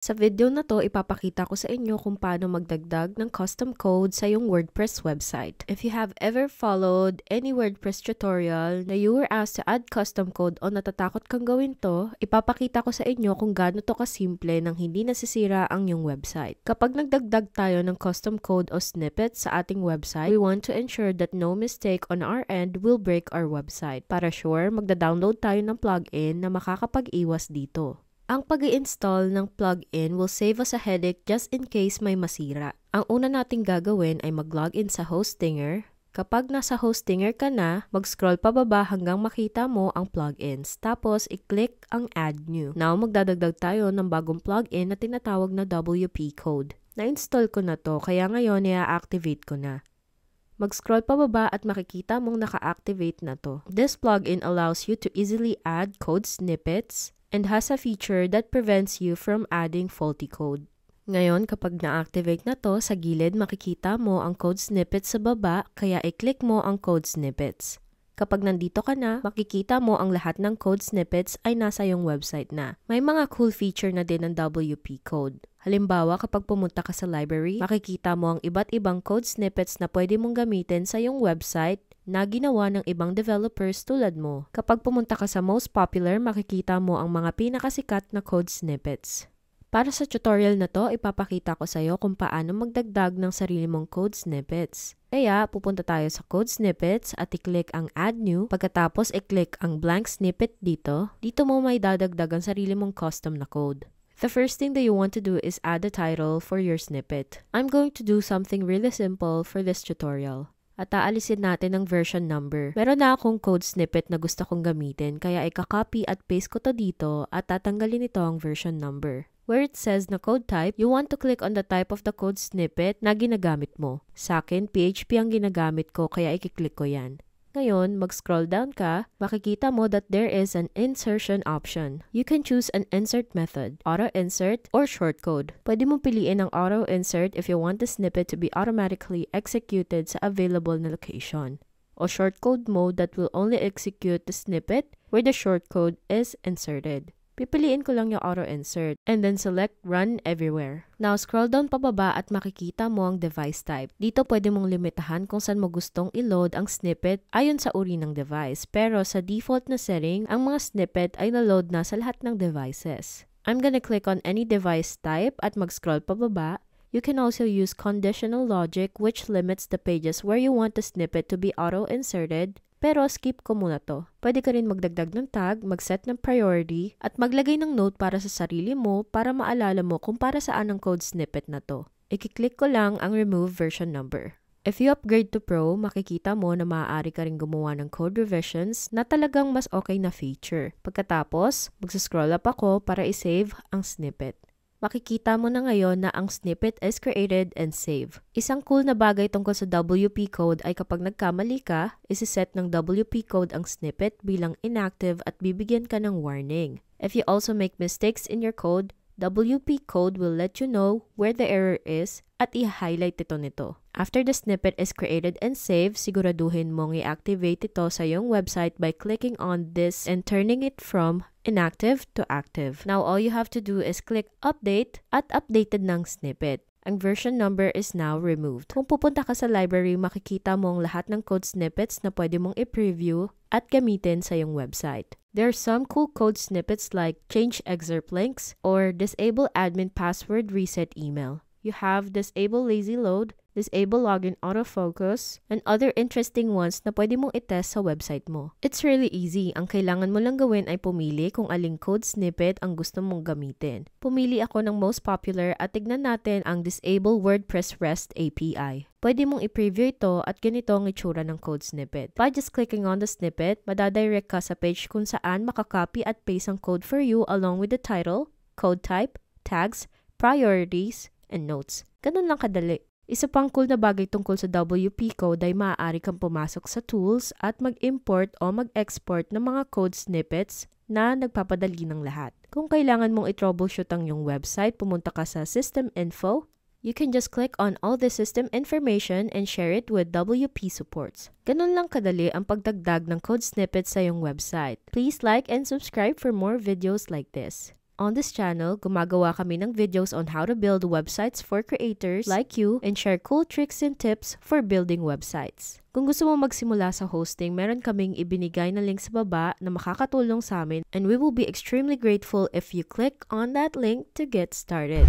Sa video na to, ipapakita ko sa inyo kung paano magdagdag ng custom code sa iyong WordPress website. If you have ever followed any WordPress tutorial na you were asked to add custom code o natatakot kang gawin to, ipapakita ko sa inyo kung gaano to kasimple nang hindi nasisira ang iyong website. Kapag nagdagdag tayo ng custom code o snippet sa ating website, we want to ensure that no mistake on our end will break our website. Para sure, magda-download tayo ng plugin na makakapag-iwas dito. Ang pag-i-install ng plugin will save us a headache just in case may masira. Ang una nating gagawin ay mag-login sa Hostinger. Kapag nasa Hostinger ka na, mag-scroll pababa hanggang makita mo ang plugins. Tapos, i-click ang Add New. Now, magdadagdag tayo ng bagong plugin na tinatawag na WP Code. Na-install ko na to, kaya ngayon i-activate ko na. Mag-scroll pababa at makikita mong naka-activate na to. This plugin allows you to easily add code snippets and has a feature that prevents you from adding faulty code. Ngayon, kapag na-activate na to, sa gilid makikita mo ang code snippets sa baba, kaya i-click mo ang code snippets. Kapag nandito ka na, makikita mo ang lahat ng code snippets ay nasa iyong website na. May mga cool feature na din ng WP Code. Halimbawa, kapag pumunta ka sa library, makikita mo ang iba't ibang code snippets na pwede mong gamitin sa iyong website na ginawa ng ibang developers tulad mo. Kapag pumunta ka sa most popular, makikita mo ang mga pinakasikat na code snippets. Para sa tutorial na to, ipapakita ko sa iyo kung paano magdagdag ng sarili mong code snippets. Kaya, pupunta tayo sa code snippets at i-click ang Add New. Pagkatapos, i-click ang blank snippet dito. Dito mo may dadagdag ang sarili mong custom na code. The first thing that you want to do is add a title for your snippet. I'm going to do something really simple for this tutorial. At aalisin natin ang version number. Meron na akong code snippet na gusto kong gamitin, kaya i-copy at paste ko to dito at tatanggalin ito ang version number. Where it says na code type, you want to click on the type of the code snippet na ginagamit mo. Sa akin, PHP ang ginagamit ko, kaya i-click ko yan. Ngayon, mag-scroll down ka, makikita mo that there is an insertion option. You can choose an insert method, auto-insert, or shortcode. Pwede mong piliin ang auto-insert if you want the snippet to be automatically executed sa available na location, o shortcode mode that will only execute the snippet where the shortcode is inserted. Pipiliin ko lang yung auto-insert and then select Run Everywhere. Now, scroll down pababa at makikita mo ang device type. Dito pwede mong limitahan kung saan mo gustong i-load ang snippet ayon sa uri ng device. Pero sa default na setting, ang mga snippet ay na-load na sa lahat ng devices. I'm gonna click on any device type at mag-scroll pababa. You can also use conditional logic which limits the pages where you want the snippet to be auto-inserted. Pero skip ko muna to. Pwede ka rin magdagdag ng tag, mag-set ng priority, at maglagay ng note para sa sarili mo para maalala mo kung para saan ang code snippet na to. I-click ko lang ang remove version number. If you upgrade to Pro, makikita mo na maaari ka rin gumawa ng code revisions na talagang mas okay na feature. Pagkatapos, magsascroll up ako para i-save ang snippet. Makikita mo na ngayon na ang snippet is created and saved. Isang cool na bagay tungkol sa WP Code ay kapag nagkamali ka, isi-set ng WP Code ang snippet bilang inactive at bibigyan ka ng warning. If you also make mistakes in your code, WP Code will let you know where the error is at i-highlight ito nito. After the snippet is created and saved, siguraduhin mong i-activate ito sa iyong website by clicking on this and turning it from inactive to active. Now, all you have to do is click Update at updated ng snippet. Ang version number is now removed. Kung pupunta ka sa library, makikita mo ang lahat ng code snippets na pwede mong i-preview at gamitin sa iyong website. There are some cool code snippets like change excerpt links or disable admin password reset email. You have disable lazy load, disable login autofocus, and other interesting ones na pwede mong itest sa website mo. It's really easy. Ang kailangan mo lang gawin ay pumili kung aling code snippet ang gusto mong gamitin. Pumili ako ng most popular at tignan natin ang Disable WordPress REST API. Pwede mong i-preview ito at ganito ang itsura ng code snippet. By just clicking on the snippet, madadirect ka sa page kung saan makakopy at paste ang code for you along with the title, code type, tags, priorities, and notes. Ganun lang kadali. Isa pang cool na bagay tungkol sa WP Code ay maaari kang pumasok sa tools at mag-import o mag-export ng mga code snippets na nagpapadali ng lahat. Kung kailangan mong i-troubleshoot ang iyong website, pumunta ka sa System Info. You can just click on all the system information and share it with WP supports. Ganun lang kadali ang pagdagdag ng code snippets sa iyong website. Please like and subscribe for more videos like this. On this channel, gumagawa kami ng videos on how to build websites for creators like you and share cool tricks and tips for building websites. Kung gusto mo magsimula sa hosting, meron kaming ibinigay na link sa baba na makakatulong sa amin and we will be extremely grateful if you click on that link to get started.